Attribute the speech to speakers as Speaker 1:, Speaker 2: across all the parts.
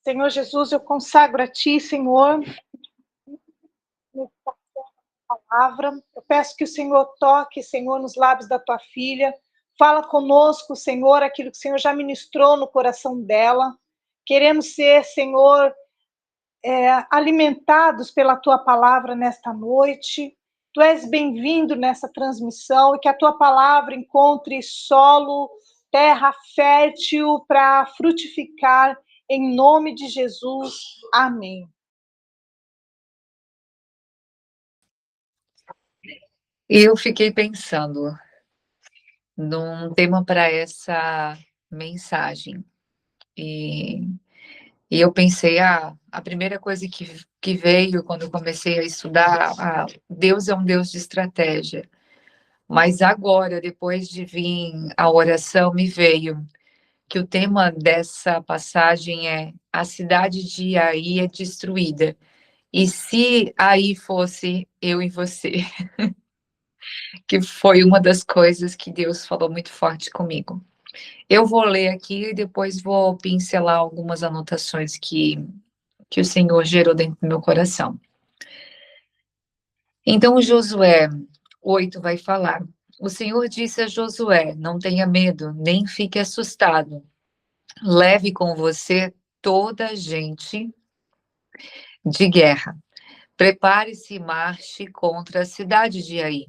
Speaker 1: Senhor Jesus, eu consagro a Ti, Senhor, a palavra. Eu peço que o Senhor toque, Senhor, nos lábios da Tua filha. Fala conosco, Senhor, aquilo que o Senhor já ministrou no coração dela. Queremos ser, Senhor, alimentados pela Tua palavra nesta noite. Tu és bem-vindo nessa transmissão e que a Tua palavra encontre solo, terra fértil para frutificar, em nome de Jesus. Amém.
Speaker 2: Eu fiquei pensando num tema para essa mensagem. E eu pensei, a primeira coisa que veio quando eu comecei a estudar, Deus é um Deus de estratégia. Mas agora, depois de vir a oração, me veio que o tema dessa passagem é: a cidade de Ai é destruída. E se Ai fosse eu e você? Que foi uma das coisas que Deus falou muito forte comigo. Eu vou ler aqui e depois vou pincelar algumas anotações que o Senhor gerou dentro do meu coração. Então, Josué 8 vai falar: o Senhor disse a Josué: não tenha medo, nem fique assustado. Leve com você toda a gente de guerra. Prepare-se e marche contra a cidade de Ai.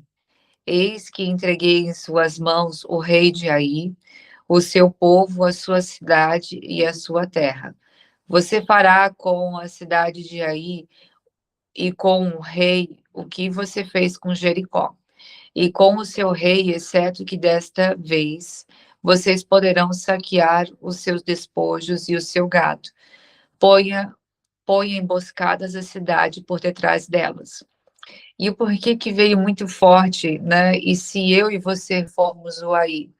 Speaker 2: Eis que entreguei em suas mãos o rei de Ai, o seu povo, a sua cidade e a sua terra. Você fará com a cidade de Ai e com o rei o que você fez com Jericó. E com o seu rei, exceto que desta vez vocês poderão saquear os seus despojos e o seu gado. Ponha emboscadas a cidade por detrás delas. E o porquê que veio muito forte, né? E se eu e você formos o Ai?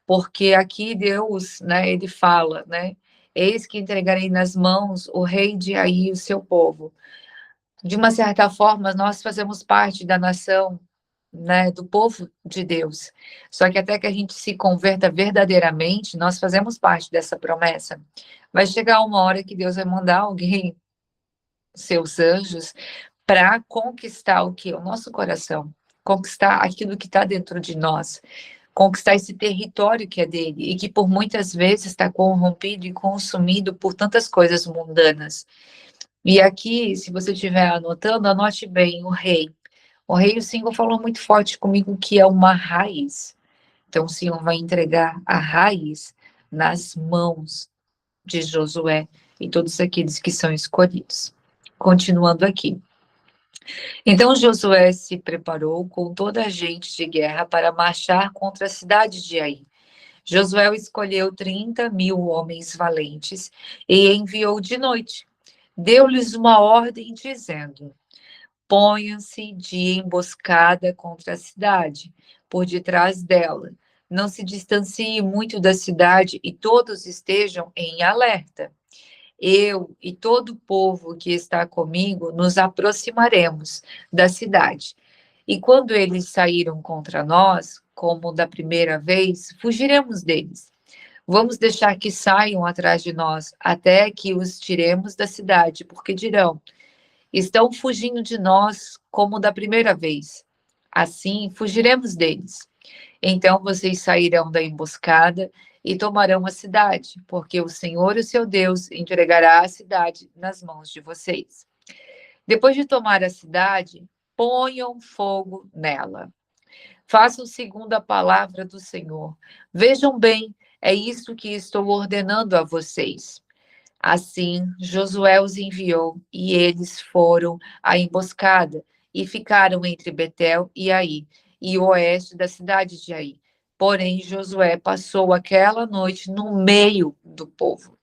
Speaker 2: Porque aqui Deus, né, ele fala, né? Eis que entregarei nas mãos o rei de Ai e o seu povo. De uma certa forma, nós fazemos parte da nação, né, do povo de Deus. Só que até que a gente se converta verdadeiramente, nós fazemos parte dessa promessa. Vai chegar uma hora que Deus vai mandar alguém, seus anjos, para conquistar o que? O nosso coração, conquistar aquilo que está dentro de nós, conquistar esse território que é dele e que por muitas vezes está corrompido e consumido por tantas coisas mundanas. E aqui, se você estiver anotando, anote bem o rei. O rei, o Senhor falou muito forte comigo que é uma raiz. Então, o Senhor vai entregar a raiz nas mãos de Josué e todos aqueles que são escolhidos. Continuando aqui. Então Josué se preparou com toda a gente de guerra para marchar contra a cidade de Ai. Josué escolheu 30.000 homens valentes e enviou de noite. Deu-lhes uma ordem dizendo: ponham-se de emboscada contra a cidade, por detrás dela. Não se distancie muito da cidade e todos estejam em alerta. Eu e todo o povo que está comigo nos aproximaremos da cidade. E quando eles saíram contra nós, como da primeira vez, fugiremos deles. Vamos deixar que saiam atrás de nós, até que os tiremos da cidade, porque dirão: estão fugindo de nós como da primeira vez. Assim, fugiremos deles. Então vocês sairão da emboscada e tomarão a cidade, porque o Senhor, o seu Deus, entregará a cidade nas mãos de vocês. Depois de tomar a cidade, ponham fogo nela. Façam segundo a palavra do Senhor. Vejam bem, é isso que estou ordenando a vocês. Assim, Josué os enviou, e eles foram à emboscada, e ficaram entre Betel e Ai, e o oeste da cidade de Ai. Porém, Josué passou aquela noite no meio do povo.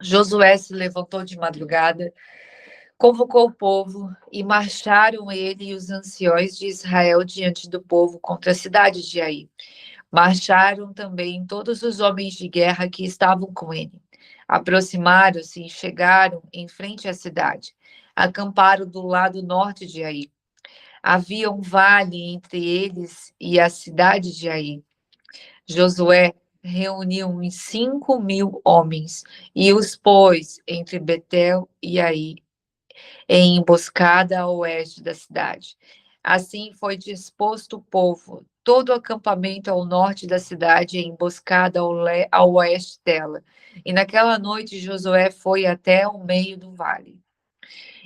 Speaker 2: Josué se levantou de madrugada, convocou o povo, e marcharam ele e os anciões de Israel diante do povo contra a cidade de Ai. Marcharam também todos os homens de guerra que estavam com ele. Aproximaram-se e chegaram em frente à cidade. Acamparam do lado norte de Ai. Havia um vale entre eles e a cidade de Ai. Josué reuniu uns 5.000 homens e os pôs entre Betel e Ai, em emboscada a oeste da cidade. Assim foi disposto o povo, todo o acampamento ao norte da cidade, em emboscada ao oeste dela. E naquela noite Josué foi até o meio do vale.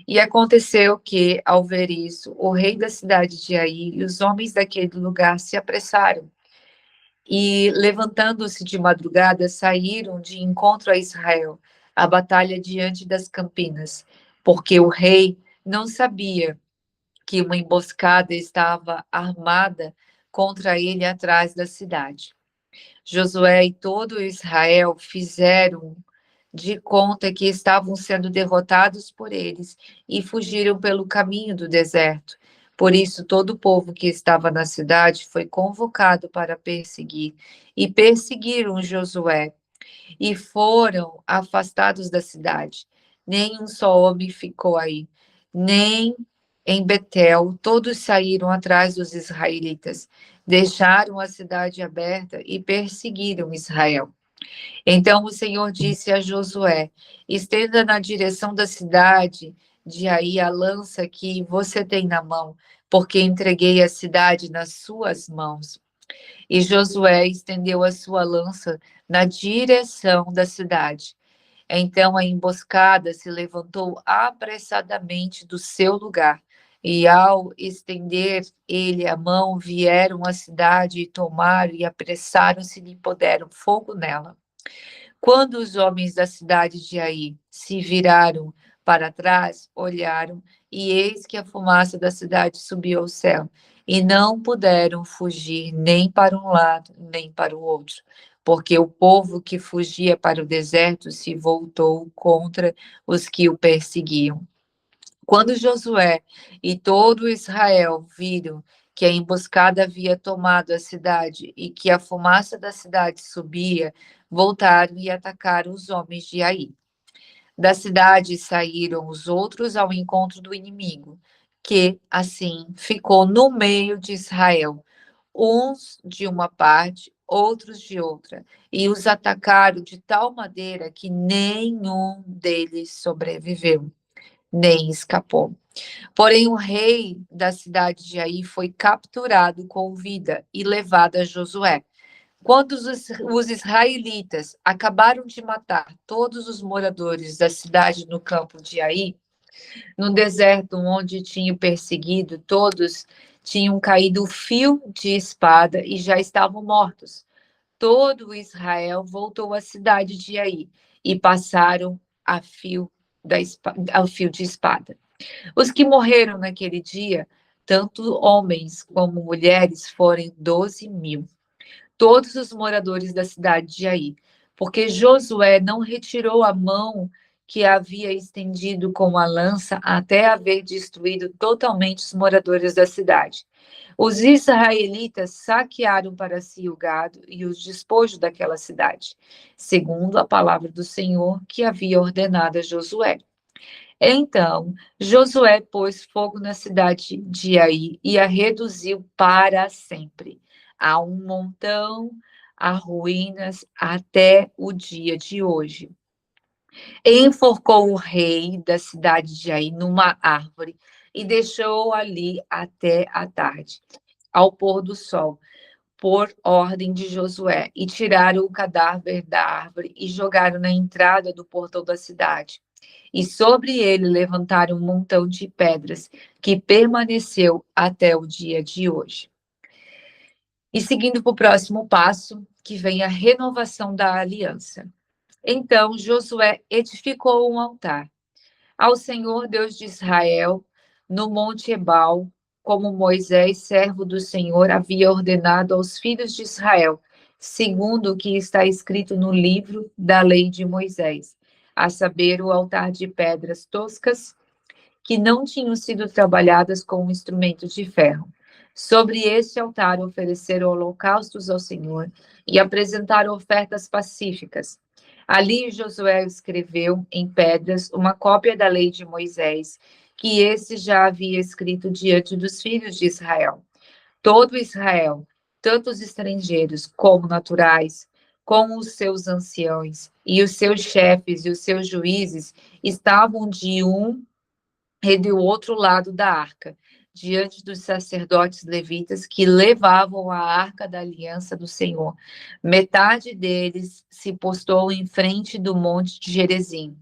Speaker 2: E aconteceu que, ao ver isso, o rei da cidade de Ai e os homens daquele lugar se apressaram e, levantando-se de madrugada, saíram de encontro a Israel, a batalha diante das campinas, porque o rei não sabia que uma emboscada estava armada contra ele atrás da cidade. Josué e todo Israel fizeram de conta que estavam sendo derrotados por eles e fugiram pelo caminho do deserto. Por isso, todo o povo que estava na cidade foi convocado para perseguir, e perseguiram Josué, e foram afastados da cidade. Nem um só homem ficou aí, nem em Betel. Todos saíram atrás dos israelitas, deixaram a cidade aberta e perseguiram Israel. Então o Senhor disse a Josué: estenda na direção da cidade de Ai a lança que você tem na mão, porque entreguei a cidade nas suas mãos. E Josué estendeu a sua lança na direção da cidade. Então a emboscada se levantou apressadamente do seu lugar, e ao estender ele a mão, vieram à cidade e tomaram e apressaram-se e puseram fogo nela. Quando os homens da cidade de Ai se viraram para trás, olharam, e eis que a fumaça da cidade subiu ao céu, e não puderam fugir nem para um lado, nem para o outro, porque o povo que fugia para o deserto se voltou contra os que o perseguiam. Quando Josué e todo Israel viram que a emboscada havia tomado a cidade e que a fumaça da cidade subia, voltaram e atacaram os homens de Ai. Da cidade saíram os outros ao encontro do inimigo, que, assim, ficou no meio de Israel, uns de uma parte, outros de outra, e os atacaram de tal maneira que nenhum deles sobreviveu, nem escapou. Porém, o rei da cidade de Ai foi capturado com vida e levado a Josué. Quando os israelitas acabaram de matar todos os moradores da cidade no campo de Ai, no deserto onde tinham perseguido, todos tinham caído fio de espada e já estavam mortos. Todo Israel voltou à cidade de Ai e passaram ao fio de espada. Os que morreram naquele dia, tanto homens como mulheres, foram 12.000. Todos os moradores da cidade de Ai, porque Josué não retirou a mão que havia estendido com a lança até haver destruído totalmente os moradores da cidade. Os israelitas saquearam para si o gado e os despojos daquela cidade, segundo a palavra do Senhor que havia ordenado a Josué. Então, Josué pôs fogo na cidade de Ai e a reduziu para sempre, a um montão, a ruínas, até o dia de hoje. Enforcou o rei da cidade de Ai numa árvore e deixou ali até a tarde, ao pôr do sol, por ordem de Josué, e tiraram o cadáver da árvore e jogaram na entrada do portão da cidade. E sobre ele levantaram um montão de pedras, que permaneceu até o dia de hoje. E seguindo para o próximo passo, que vem a renovação da aliança. Então Josué edificou um altar ao Senhor Deus de Israel, no Monte Ebal, como Moisés, servo do Senhor, havia ordenado aos filhos de Israel, segundo o que está escrito no livro da lei de Moisés, a saber, o altar de pedras toscas, que não tinham sido trabalhadas com um instrumento de ferro. Sobre este altar ofereceram holocaustos ao Senhor e apresentaram ofertas pacíficas. Ali Josué escreveu em pedras uma cópia da lei de Moisés, que esse já havia escrito diante dos filhos de Israel. Todo Israel, tanto os estrangeiros como naturais, com os seus anciãos, e os seus chefes e os seus juízes estavam de um e do outro lado da arca, diante dos sacerdotes levitas que levavam a arca da aliança do Senhor. Metade deles se postou em frente do monte de Gerizim,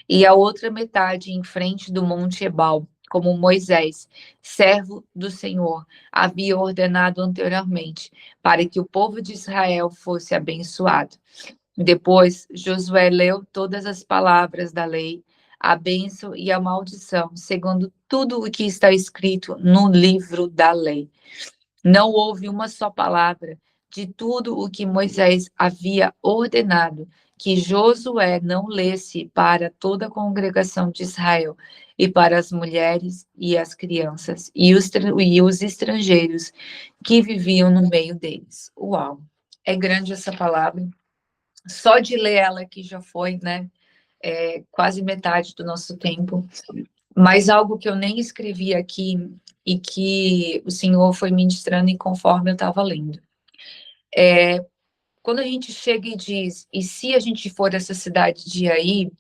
Speaker 2: e a outra metade em frente do monte Ebal, como Moisés, servo do Senhor, havia ordenado anteriormente, para que o povo de Israel fosse abençoado. Depois, Josué leu todas as palavras da lei, a bênção e a maldição, segundo tudo o que está escrito no livro da lei. Não houve uma só palavra de tudo o que Moisés havia ordenado que Josué não lesse para toda a congregação de Israel e para as mulheres e as crianças e os estrangeiros que viviam no meio deles. Uau! É grande essa palavra. Só de ler ela aqui já foi, né? Quase metade do nosso tempo. Mas algo que eu nem escrevi aqui e que o Senhor foi ministrando conforme eu estava lendo. Quando a gente chega e diz, e se a gente for dessa cidade de aí,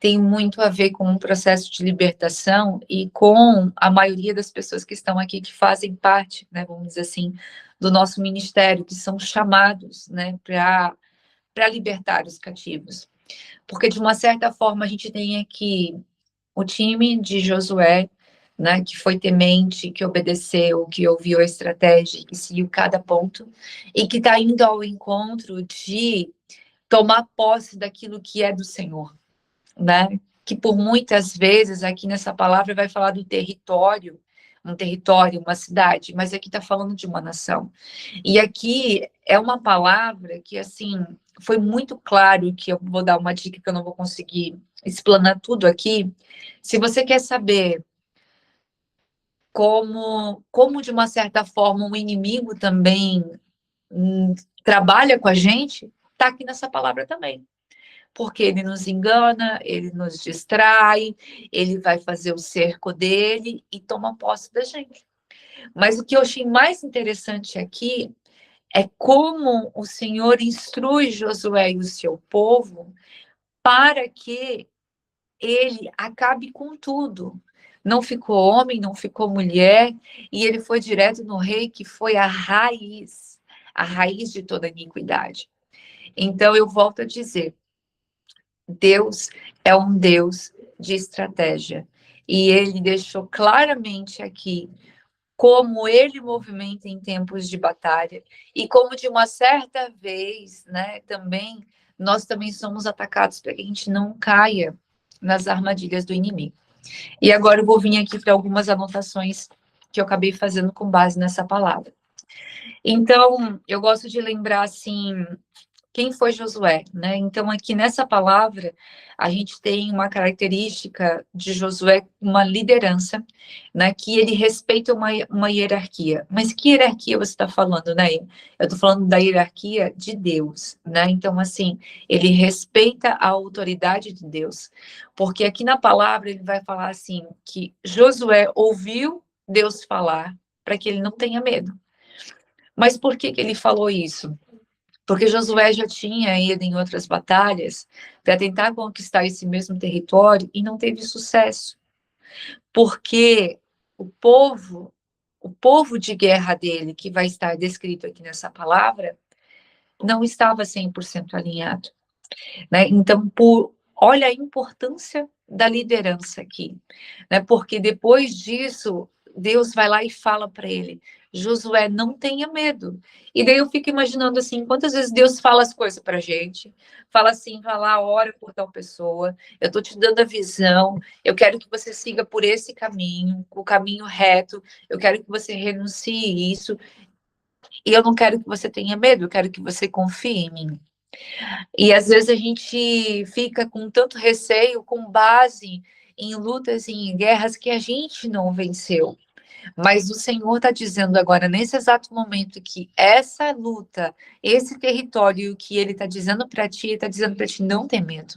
Speaker 2: tem muito a ver com um processo de libertação e com a maioria das pessoas que estão aqui, que fazem parte, né, vamos dizer assim, do nosso ministério, que são chamados, né, para libertar os cativos. Porque, de uma certa forma, a gente tem aqui o time de Josué, né, que foi temente, que obedeceu, que ouviu a estratégia, que seguiu cada ponto, e que está indo ao encontro de tomar posse daquilo que é do Senhor, né? Que por muitas vezes, aqui nessa palavra, vai falar do território, um território, uma cidade, mas aqui está falando de uma nação. E aqui é uma palavra que, assim, foi muito claro, que eu vou dar uma dica que eu não vou conseguir explanar tudo aqui. Se você quer saber como de uma certa forma, o inimigo também trabalha com a gente, está aqui nessa palavra também. Porque ele nos engana, ele nos distrai, ele vai fazer o cerco dele e toma posse da gente. Mas o que eu achei mais interessante aqui é como o Senhor instrui Josué e o seu povo para que ele acabe com tudo. Não ficou homem, não ficou mulher, e ele foi direto no rei, que foi a raiz de toda iniquidade. Então, eu volto a dizer, Deus é um Deus de estratégia, e ele deixou claramente aqui como ele movimenta em tempos de batalha, e como de uma certa vez, né, também, nós também somos atacados para que a gente não caia nas armadilhas do inimigo. E agora eu vou vir aqui para algumas anotações que eu acabei fazendo com base nessa palavra. Então, eu gosto de lembrar, assim, quem foi Josué, né? Então, aqui nessa palavra, a gente tem uma característica de Josué, uma liderança, né? Que ele respeita uma hierarquia. Mas que hierarquia você está falando, né? Eu estou falando da hierarquia de Deus, né? Então, assim, ele respeita a autoridade de Deus. Porque aqui na palavra ele vai falar assim, que Josué ouviu Deus falar para que ele não tenha medo. Mas por que ele falou isso? Porque Josué já tinha ido em outras batalhas para tentar conquistar esse mesmo território e não teve sucesso. Porque o povo de guerra dele, que vai estar descrito aqui nessa palavra, não estava 100% alinhado, né? Então, olha a importância da liderança aqui, né? Porque depois disso, Deus vai lá e fala para ele, Josué, não tenha medo. E daí eu fico imaginando assim, quantas vezes Deus fala as coisas para a gente, fala assim, vai lá, ora por tal pessoa, eu estou te dando a visão, eu quero que você siga por esse caminho, o caminho reto, eu quero que você renuncie isso, e eu não quero que você tenha medo, eu quero que você confie em mim. E às vezes a gente fica com tanto receio com base em lutas e em guerras que a gente não venceu. Mas o Senhor está dizendo agora, nesse exato momento, que essa luta, esse território, o que Ele está dizendo para ti, Ele está dizendo para ti não ter medo.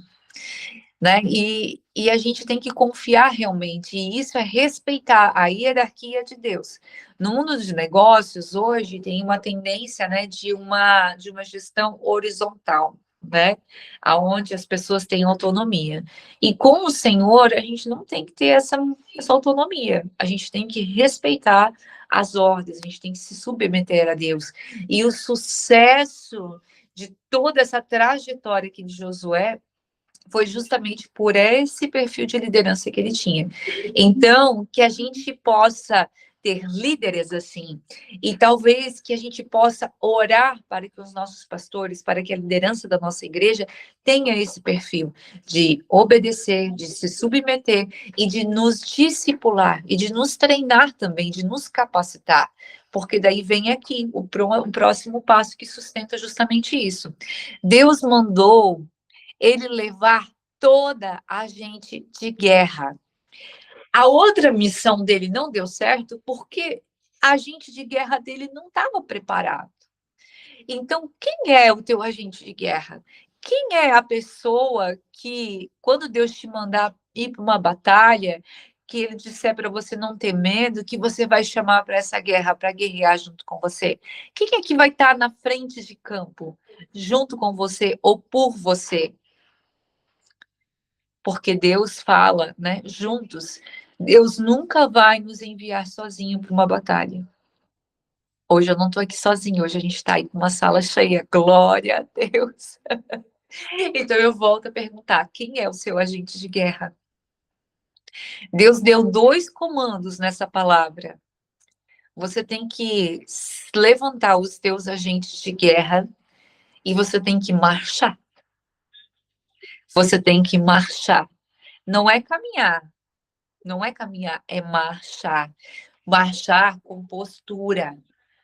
Speaker 2: né? E a gente tem que confiar realmente, e isso é respeitar a hierarquia de Deus. No mundo dos negócios, hoje, tem uma tendência, né, de uma gestão horizontal, né? Aonde as pessoas têm autonomia. E com o Senhor, a gente não tem que ter essa autonomia. A gente tem que respeitar as ordens, a gente tem que se submeter a Deus. E o sucesso de toda essa trajetória aqui de Josué foi justamente por esse perfil de liderança que ele tinha. Então, que a gente possa ter líderes assim, e talvez que a gente possa orar para que os nossos pastores, para que a liderança da nossa igreja tenha esse perfil de obedecer, de se submeter e de nos discipular e de nos treinar também, de nos capacitar. Porque daí vem aqui o próximo passo que sustenta justamente isso. Deus mandou ele levar toda a gente de guerra. A outra missão dele não deu certo porque a agente de guerra dele não estava preparado. Então, quem é o teu agente de guerra? Quem é a pessoa que, quando Deus te mandar ir para uma batalha, que ele disser para você não ter medo, que você vai chamar para essa guerra, para guerrear junto com você? Quem é que vai estar na frente de campo, junto com você ou por você? Porque Deus fala, né, juntos. Deus nunca vai nos enviar sozinho para uma batalha. Hoje eu não estou aqui sozinho, hoje a gente está aí com uma sala cheia. Glória a Deus. Então eu volto a perguntar: quem é o seu agente de guerra? Deus deu 2 comandos nessa palavra. Você tem que levantar os teus agentes de guerra e você tem que marchar. Você tem que marchar. Não é caminhar. Não é caminhar, é marchar. Marchar com postura,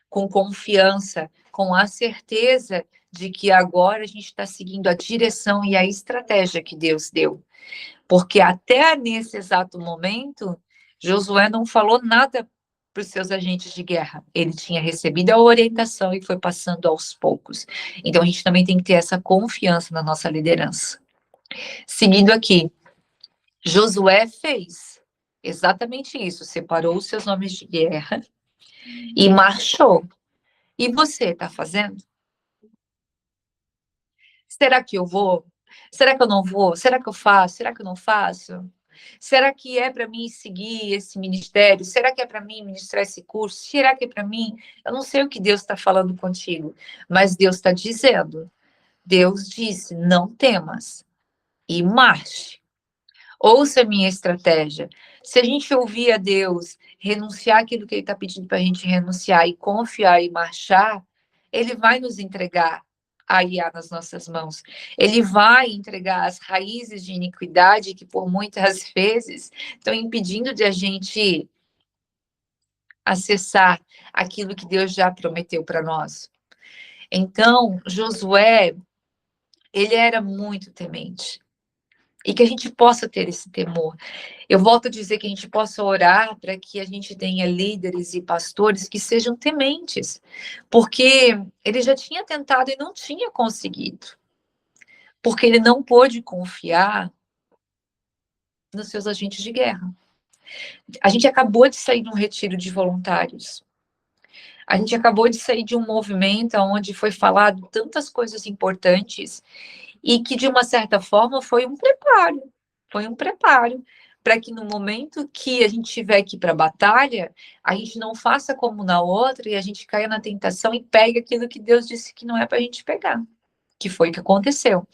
Speaker 2: com confiança, com a certeza de que agora a gente está seguindo a direção e a estratégia que Deus deu. Porque até nesse exato momento, Josué não falou nada para os seus agentes de guerra. Ele tinha recebido a orientação e foi passando aos poucos. Então a gente também tem que ter essa confiança na nossa liderança. Seguindo aqui, Josué fez exatamente isso, separou os seus homens de guerra e marchou. E você está fazendo? Será que eu vou? Será que eu não vou? Será que eu faço? Será que eu não faço? Será que é para mim seguir esse ministério? Será que é para mim ministrar esse curso? Será que é para mim? Eu não sei o que Deus está falando contigo, mas Deus está dizendo. Deus disse: não temas e marche. Ouça a minha estratégia. Se a gente ouvir a Deus, renunciar aquilo que Ele está pedindo para a gente renunciar e confiar e marchar, Ele vai nos entregar a IA nas nossas mãos. Ele vai entregar as raízes de iniquidade que por muitas vezes estão impedindo de a gente acessar aquilo que Deus já prometeu para nós. Então, Josué, ele era muito temente. E que a gente possa ter esse temor. Eu volto a dizer que a gente possa orar para que a gente tenha líderes e pastores que sejam tementes, porque ele já tinha tentado e não tinha conseguido, porque ele não pôde confiar nos seus agentes de guerra. A gente acabou de sair de um retiro de voluntários. A gente acabou de sair de um movimento onde foi falado tantas coisas importantes e que, de uma certa forma, foi um preparo para que no momento que a gente tiver que ir para a batalha, a gente não faça como na outra e a gente caia na tentação e pegue aquilo que Deus disse que não é para a gente pegar, que foi o que aconteceu.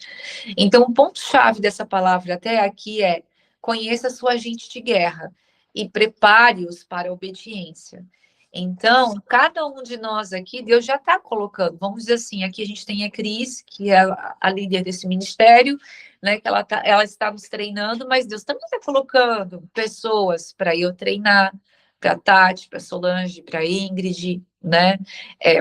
Speaker 2: Então, o ponto-chave dessa palavra até aqui é: conheça a sua agente de guerra e prepare-os para a obediência. Então, cada um de nós aqui, Deus já está colocando, vamos dizer assim, aqui a gente tem a Cris, que é a líder desse ministério, né, que ela está nos treinando, mas Deus também está colocando pessoas para eu treinar, para a Tati, para a Solange, para a Ingrid, né,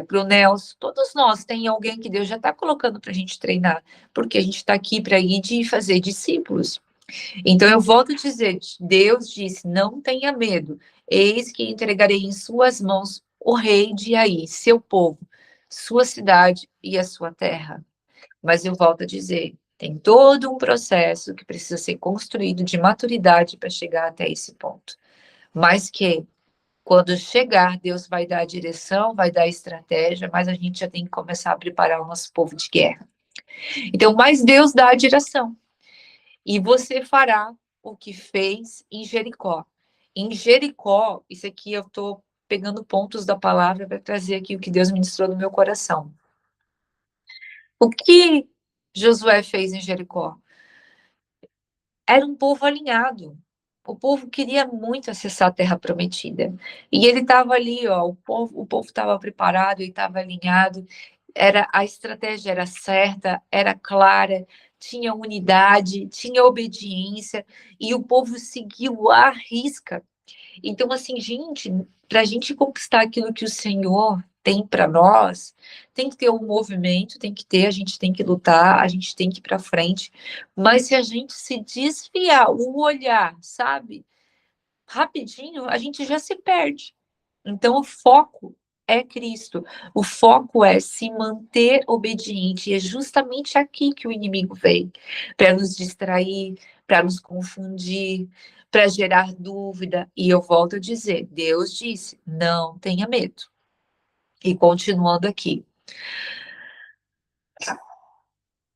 Speaker 2: para o Nelson, todos nós, tem alguém que Deus já está colocando para a gente treinar, porque a gente está aqui para ir de fazer discípulos. Então, eu volto a dizer, Deus disse, não tenha medo, eis que entregarei em suas mãos o rei de Ai, seu povo, sua cidade e a sua terra. Mas eu volto a dizer, Tem todo um processo que precisa ser construído de maturidade para chegar até esse ponto. Mas que, quando chegar, Deus vai dar a direção, vai dar a estratégia, mas a gente já tem que começar a preparar o nosso povo de guerra. Então, mas Deus dá a direção. E você fará o que fez em Jericó. Em Jericó, isso aqui eu estou pegando pontos da palavra para trazer aqui o que Deus ministrou no meu coração. O que Josué fez em Jericó? Era um povo alinhado. O povo queria muito acessar a terra prometida. E ele estava ali, ó, o povo estava preparado, ele estava alinhado, a estratégia era certa, era clara, tinha unidade, tinha obediência, e o povo seguiu à risca. Então, assim, gente, para a gente conquistar aquilo que o Senhor tem para nós, tem que ter um movimento, a gente tem que lutar, a gente tem que ir para frente. Mas se a gente se desviar o olhar, sabe, rapidinho, a gente já se perde. Então, o foco é Cristo. O foco é se manter obediente. E é justamente aqui que o inimigo vem, para nos distrair, para nos confundir, para gerar dúvida. E eu volto a dizer, Deus disse, não tenha medo. E continuando aqui.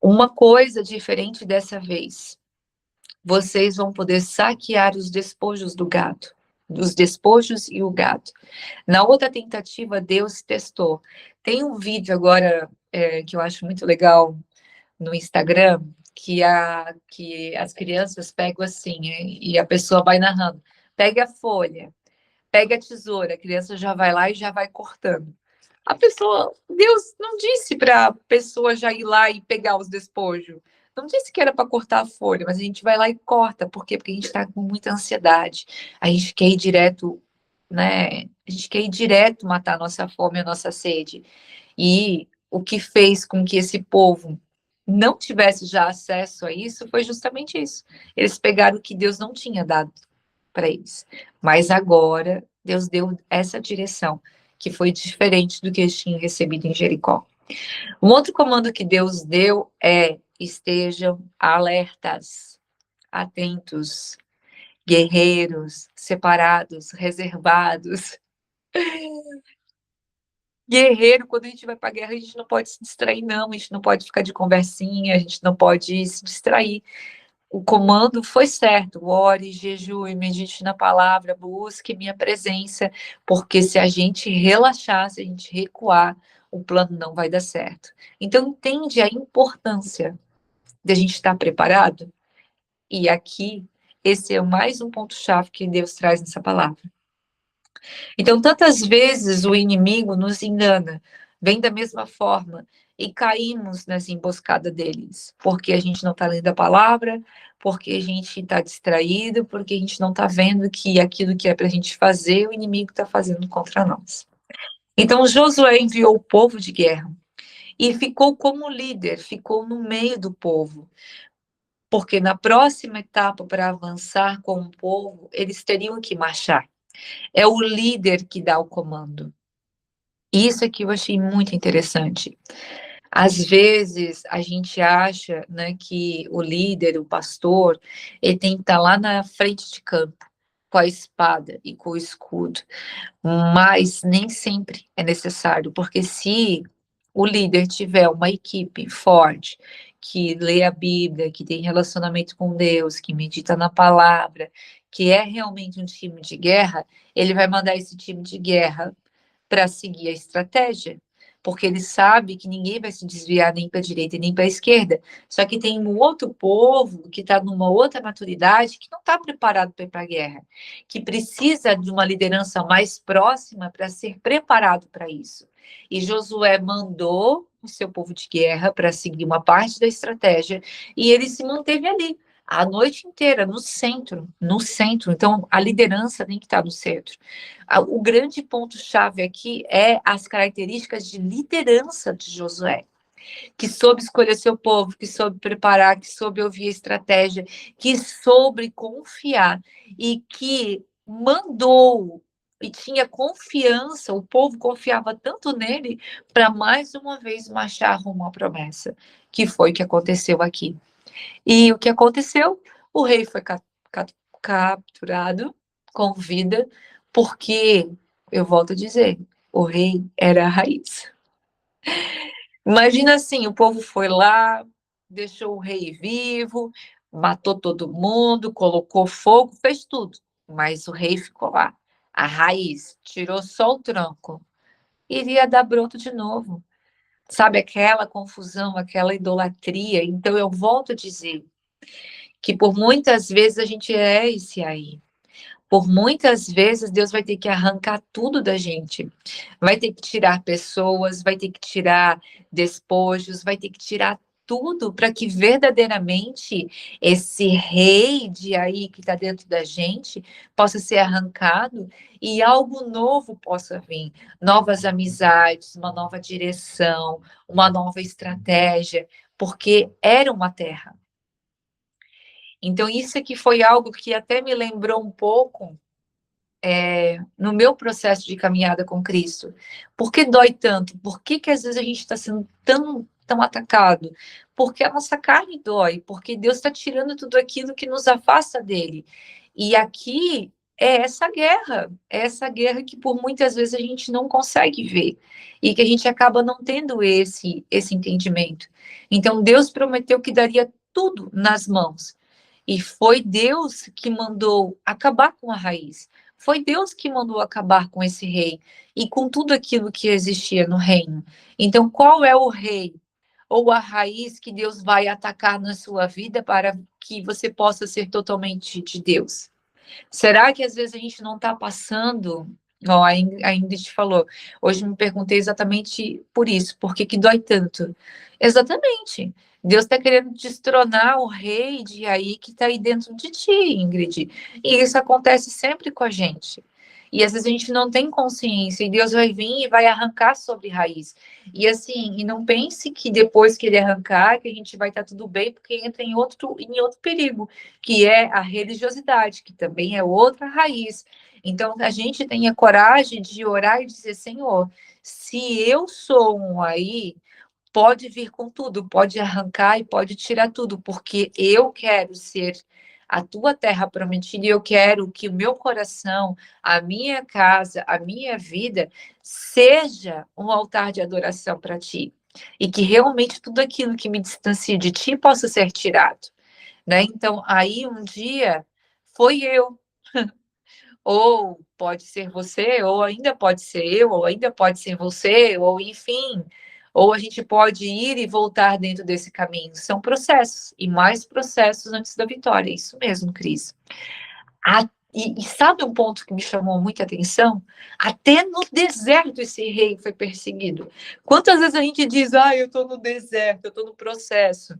Speaker 2: Uma coisa diferente dessa vez. Vocês vão poder saquear os despojos do gado. Os despojos e o gado. Na outra tentativa, Deus testou. Tem um vídeo agora que eu acho muito legal no Instagram, que as crianças pegam assim, e a pessoa vai narrando. Pega a folha, pega a tesoura, a criança já vai lá e já vai cortando. A pessoa, Deus não disse para a pessoa já ir lá e pegar os despojos. Não disse que era para cortar a folha, mas a gente vai lá e corta. Por quê? Porque a gente está com muita ansiedade. A gente quer ir direto, né? A gente quer ir direto matar a nossa fome, a nossa sede. E o que fez com que esse povo não tivesse já acesso a isso foi justamente isso. Eles pegaram o que Deus não tinha dado para eles. Mas agora Deus deu essa direção, que foi diferente do que eles tinham recebido em Jericó. Um outro comando que Deus deu é: estejam alertas, atentos, guerreiros, separados, reservados. Guerreiro, quando a gente vai para a guerra, a gente não pode se distrair, não, a gente não pode ficar de conversinha, a gente não pode se distrair. O comando foi certo: ore, jejue, medite na palavra, busque minha presença, porque se a gente relaxar, se a gente recuar, o plano não vai dar certo. Então, entende a importância de a gente estar preparado? E aqui, esse é mais um ponto-chave que Deus traz nessa palavra. Então, tantas vezes o inimigo nos engana, vem da mesma forma, e caímos nessa emboscada deles, porque a gente não está lendo a palavra, porque a gente está distraído, porque a gente não está vendo que aquilo que é para a gente fazer, o inimigo está fazendo contra nós. Então, Josué enviou o povo de guerra e ficou como líder, ficou no meio do povo, porque na próxima etapa, para avançar com o povo, eles teriam que marchar. É o líder que dá o comando. Isso aqui eu achei muito interessante. Às vezes a gente acha, né, que o líder, o pastor, ele tem que estar lá na frente de campo, com a espada e com o escudo. Mas nem sempre é necessário, porque se o líder tiver uma equipe forte, que lê a Bíblia, que tem relacionamento com Deus, que medita na palavra, que é realmente um time de guerra, ele vai mandar esse time de guerra para seguir a estratégia, porque ele sabe que ninguém vai se desviar nem para a direita nem para a esquerda. Só que tem um outro povo que está numa outra maturidade que não está preparado para ir para a guerra, que precisa de uma liderança mais próxima para ser preparado para isso. E Josué mandou o seu povo de guerra para seguir uma parte da estratégia e ele se manteve ali a noite inteira, no centro, no centro. Então, a liderança tem que estar no centro. O grande ponto-chave aqui é as características de liderança de Josué, que soube escolher seu povo, que soube preparar, que soube ouvir a estratégia, que soube confiar e que mandou e tinha confiança, o povo confiava tanto nele para mais uma vez marchar rumo à promessa, que foi o que aconteceu aqui. E o que aconteceu? O rei foi capturado com vida, porque, eu volto a dizer, o rei era a raiz. Imagina assim, o povo foi lá, deixou o rei vivo, matou todo mundo, colocou fogo, fez tudo. Mas o rei ficou lá. A raiz tirou só o tronco. Iria dar broto de novo. Sabe aquela confusão, aquela idolatria? Então eu volto a dizer que por muitas vezes a gente é esse aí. Por muitas vezes Deus vai ter que arrancar tudo da gente. Vai ter que tirar pessoas, vai ter que tirar despojos, vai ter que tirar tudo para que verdadeiramente esse rei de aí que está dentro da gente possa ser arrancado e algo novo possa vir. Novas amizades, uma nova direção, uma nova estratégia, porque era uma terra. Então, isso aqui foi algo que até me lembrou um pouco no meu processo de caminhada com Cristo. Por que dói tanto? Por que às vezes a gente está sendo tão atacado? Porque a nossa carne dói, porque Deus está tirando tudo aquilo que nos afasta dele. E aqui é essa guerra que por muitas vezes a gente não consegue ver e que a gente acaba não tendo esse entendimento. Então Deus prometeu que daria tudo nas mãos. E foi Deus que mandou acabar com a raiz. Foi Deus que mandou acabar com esse rei e com tudo aquilo que existia no reino. Então, qual é o rei ou a raiz que Deus vai atacar na sua vida para que você possa ser totalmente de Deus? Será que às vezes a gente não está passando? Ó, a Ingrid falou, hoje me perguntei exatamente por isso, por que dói tanto? Exatamente. Deus está querendo destronar o rei de aí que está aí dentro de ti, Ingrid. E isso acontece sempre com a gente. E às vezes a gente não tem consciência, e Deus vai vir e vai arrancar sobre raiz. E assim, e não pense que depois que ele arrancar, que a gente vai estar tudo bem, porque entra em outro perigo, que é a religiosidade, que também é outra raiz. Então, a gente tenha coragem de orar e dizer, Senhor, se eu sou um aí, pode vir com tudo, pode arrancar e pode tirar tudo, porque eu quero ser a tua terra prometida e eu quero que o meu coração, a minha casa, a minha vida seja um altar de adoração para ti. E que realmente tudo aquilo que me distancia de ti possa ser tirado, né? Então, aí um dia foi eu, ou pode ser você, ou ainda pode ser eu, ou ainda pode ser você, ou enfim, ou a gente pode ir e voltar dentro desse caminho. São processos, e mais processos antes da vitória. É isso mesmo, Cris. E sabe um ponto que me chamou muita atenção? Até no deserto esse rei foi perseguido. Quantas vezes a gente diz, eu estou no deserto, eu estou no processo.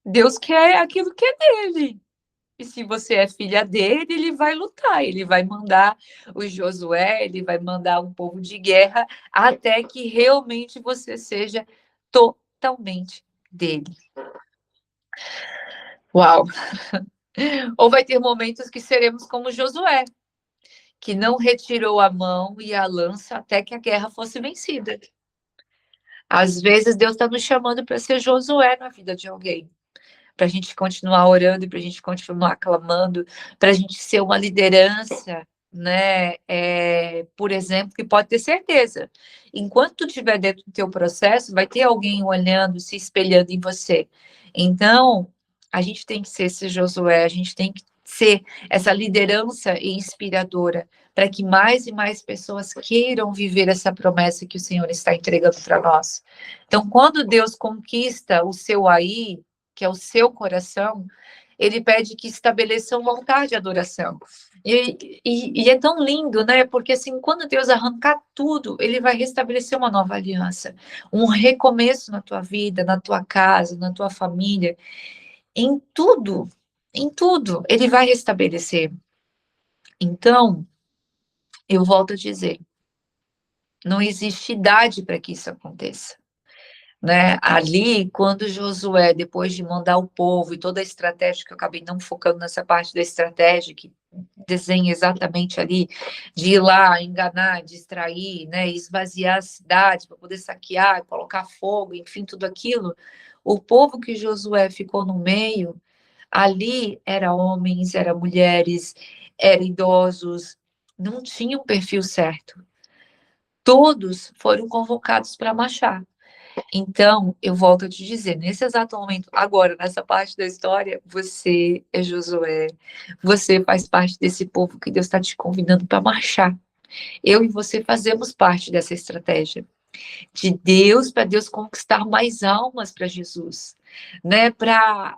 Speaker 2: Deus quer aquilo que é dele. E se você é filha dele, ele vai lutar, ele vai mandar o Josué, ele vai mandar um povo de guerra, até que realmente você seja totalmente dele. Uau! Ou vai ter momentos que seremos como Josué, que não retirou a mão e a lança até que a guerra fosse vencida. Às vezes Deus está nos chamando para ser Josué na vida de alguém, para a gente continuar orando e para a gente continuar clamando, para a gente ser uma liderança, né? Por exemplo, que pode ter certeza, enquanto tu estiver dentro do teu processo, vai ter alguém olhando, se espelhando em você. Então, a gente tem que ser esse Josué, a gente tem que ser essa liderança inspiradora, para que mais e mais pessoas queiram viver essa promessa que o Senhor está entregando para nós. Então, quando Deus conquista o seu aí, que é o seu coração, ele pede que estabeleça um altar de adoração. E é tão lindo, né? Porque assim, quando Deus arrancar tudo, ele vai restabelecer uma nova aliança, um recomeço na tua vida, na tua casa, na tua família, em tudo, ele vai restabelecer. Então, eu volto a dizer, não existe idade para que isso aconteça. Né? Ali, quando Josué, depois de mandar o povo e toda a estratégia, que eu acabei não focando nessa parte da estratégia, que desenha exatamente ali, de ir lá, enganar, distrair, né? Esvaziar a cidade para poder saquear, colocar fogo, enfim, tudo aquilo, O povo que Josué ficou no meio, ali era homens, era mulheres, era idosos, não tinha um perfil certo. Todos foram convocados para marchar. Então, eu volto a te dizer, nesse exato momento, agora, nessa parte da história, você é Josué, você faz parte desse povo que Deus está te convidando para marchar. Eu e você fazemos parte dessa estratégia de Deus, para Deus conquistar mais almas para Jesus, né? Para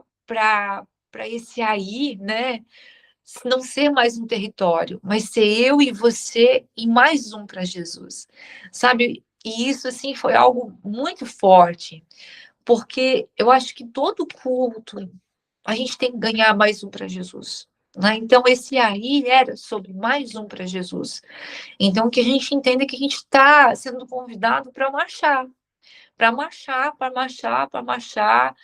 Speaker 2: esse aí, né? Não ser mais um território, mas ser eu e você e mais um para Jesus, sabe? E isso, assim, foi algo muito forte, porque eu acho que todo culto a gente tem que ganhar mais um para Jesus, né? Então, esse aí era sobre mais um para Jesus. Então, que a gente entenda que a gente está sendo convidado para marchar, para marchar, para marchar, para marchar,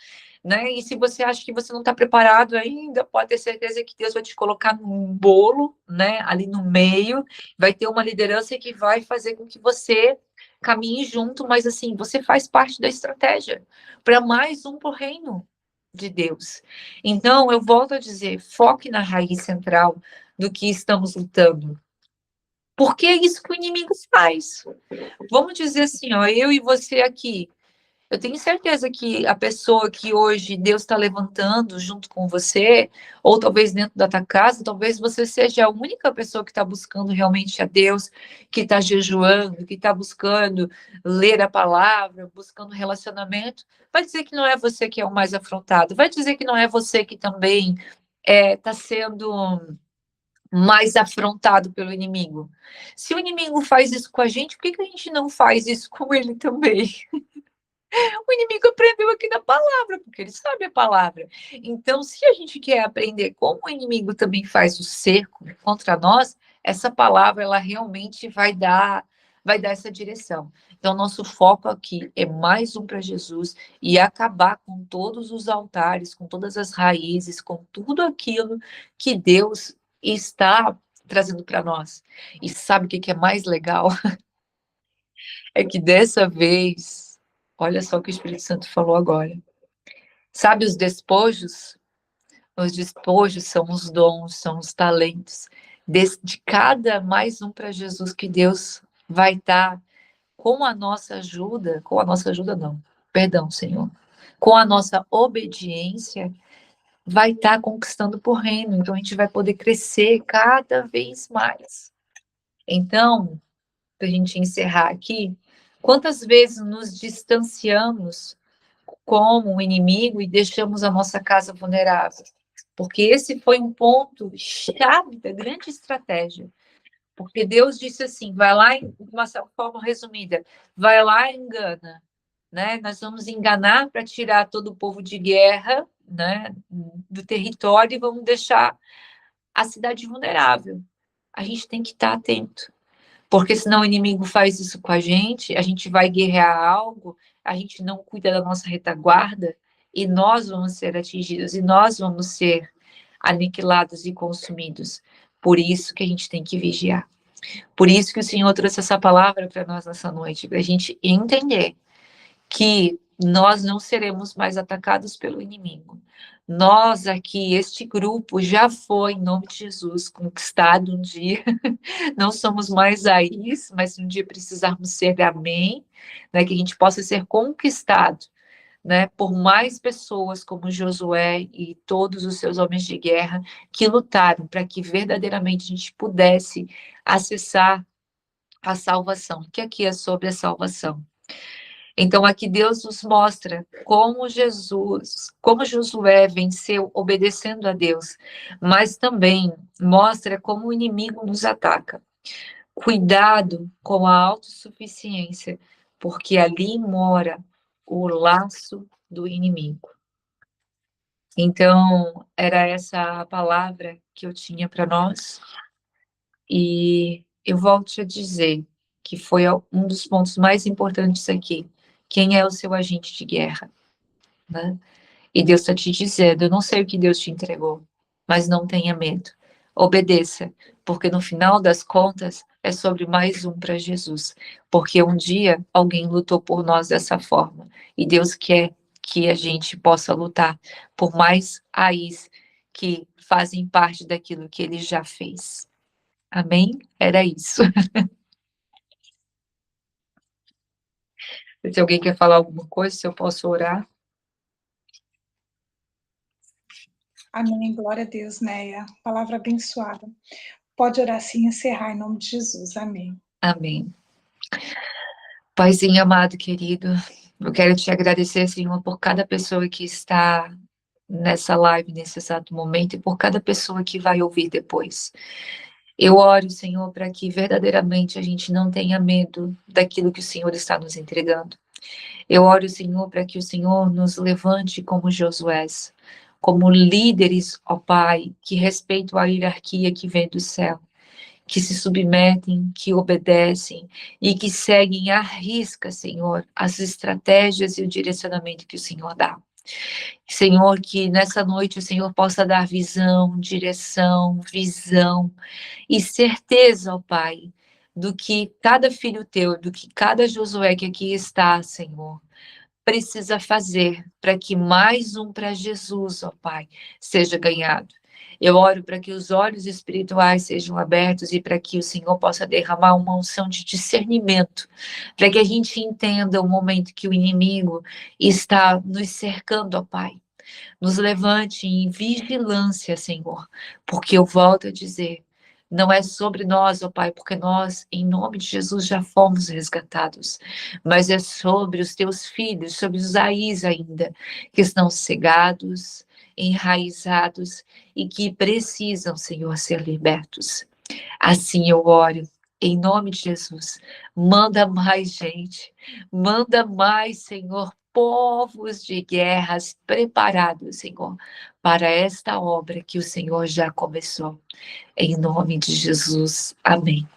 Speaker 2: né? E se você acha que você não está preparado ainda, pode ter certeza que Deus vai te colocar num bolo, né? Ali no meio, vai ter uma liderança que vai fazer com que você caminhe junto, mas assim, você faz parte da estratégia para mais um pro reino de Deus. Então, eu volto a dizer, foque na raiz central do que estamos lutando. Porque é isso que o inimigo faz. Vamos dizer assim, ó, eu e você aqui, eu tenho certeza que a pessoa que hoje Deus está levantando junto com você, ou talvez dentro da tua casa, talvez você seja a única pessoa que está buscando realmente a Deus, que está jejuando, que está buscando ler a palavra, buscando relacionamento. Vai dizer que não é você que é o mais afrontado, vai dizer que não é você que também está sendo mais afrontado pelo inimigo. Se o inimigo faz isso com a gente, por que a gente não faz isso com ele também? O inimigo aprendeu aqui na palavra, porque ele sabe a palavra. Então, se a gente quer aprender como o inimigo também faz o cerco contra nós, essa palavra ela realmente vai dar essa direção. Então, nosso foco aqui é mais um para Jesus e acabar com todos os altares, com todas as raízes, com tudo aquilo que Deus está trazendo para nós. E sabe o que é mais legal? É que dessa vez, olha só o que o Espírito Santo falou agora. Sabe os despojos? Os despojos são os dons, são os talentos. De cada mais um para Jesus que Deus vai dar com a nossa ajuda, com a nossa ajuda não, perdão, Senhor, com a nossa obediência, vai estar conquistando por reino. Então a gente vai poder crescer cada vez mais. Então, para a gente encerrar aqui, quantas vezes nos distanciamos como um inimigo e deixamos a nossa casa vulnerável? Porque esse foi um ponto chave da grande estratégia. Porque Deus disse assim, vai lá, de uma forma resumida, vai lá e engana. Né? Nós vamos enganar para tirar todo o povo de guerra, né, do território e vamos deixar a cidade vulnerável. A gente tem que estar atento. Porque senão o inimigo faz isso com a gente vai guerrear algo, a gente não cuida da nossa retaguarda e nós vamos ser atingidos e nós vamos ser aniquilados e consumidos. Por isso que a gente tem que vigiar. Por isso que o Senhor trouxe essa palavra para nós nessa noite, para a gente entender que nós não seremos mais atacados pelo inimigo. Nós aqui, este grupo já foi, em nome de Jesus, conquistado um dia. Não somos mais Aís, mas se um dia precisarmos ser amém, né, que a gente possa ser conquistado, né, por mais pessoas como Josué e todos os seus homens de guerra que lutaram para que verdadeiramente a gente pudesse acessar a salvação, que aqui é sobre a salvação. Então, aqui Deus nos mostra como como Josué venceu obedecendo a Deus, mas também mostra como o inimigo nos ataca. Cuidado com a autossuficiência, porque ali mora o laço do inimigo. Então, era essa a palavra que eu tinha para nós. E eu volto a dizer que foi um dos pontos mais importantes aqui. Quem é o seu agente de guerra? Né? E Deus está te dizendo, eu não sei o que Deus te entregou, mas não tenha medo. Obedeça, porque no final das contas é sobre mais um para Jesus. Porque um dia alguém lutou por nós dessa forma. E Deus quer que a gente possa lutar por mais AIs que fazem parte daquilo que ele já fez. Amém? Era isso. Se alguém quer falar alguma coisa, se eu posso orar.
Speaker 1: Amém, glória a Deus, Neia. Palavra abençoada. Pode orar sim e encerrar em nome de Jesus. Amém.
Speaker 2: Amém. Paizinho amado, querido, eu quero te agradecer, Senhor, por cada pessoa que está nessa live, nesse exato momento, e por cada pessoa que vai ouvir depois. Eu oro, Senhor, para que verdadeiramente a gente não tenha medo daquilo que o Senhor está nos entregando. Eu oro, Senhor, para que o Senhor nos levante como Josué, como líderes, ó Pai, que respeitam a hierarquia que vem do céu, que se submetem, que obedecem e que seguem à risca, Senhor, as estratégias e o direcionamento que o Senhor dá. Senhor, que nessa noite o Senhor possa dar visão, direção, visão e certeza, ó Pai, do que cada filho teu, do que cada Josué que aqui está, Senhor, precisa fazer para que mais um para Jesus, ó Pai, seja ganhado. Eu oro para que os olhos espirituais sejam abertos e para que o Senhor possa derramar uma unção de discernimento, para que a gente entenda o momento que o inimigo está nos cercando, ó Pai. Nos levante em vigilância, Senhor, porque eu volto a dizer, não é sobre nós, ó Pai, porque nós, em nome de Jesus, já fomos resgatados, mas é sobre os teus filhos, sobre os Aís ainda, que estão cegados, enraizados e que precisam, Senhor, ser libertos. Assim eu oro, em nome de Jesus, manda mais gente, manda mais, Senhor, povos de guerras preparados, Senhor, para esta obra que o Senhor já começou. Em nome de Jesus. Amém.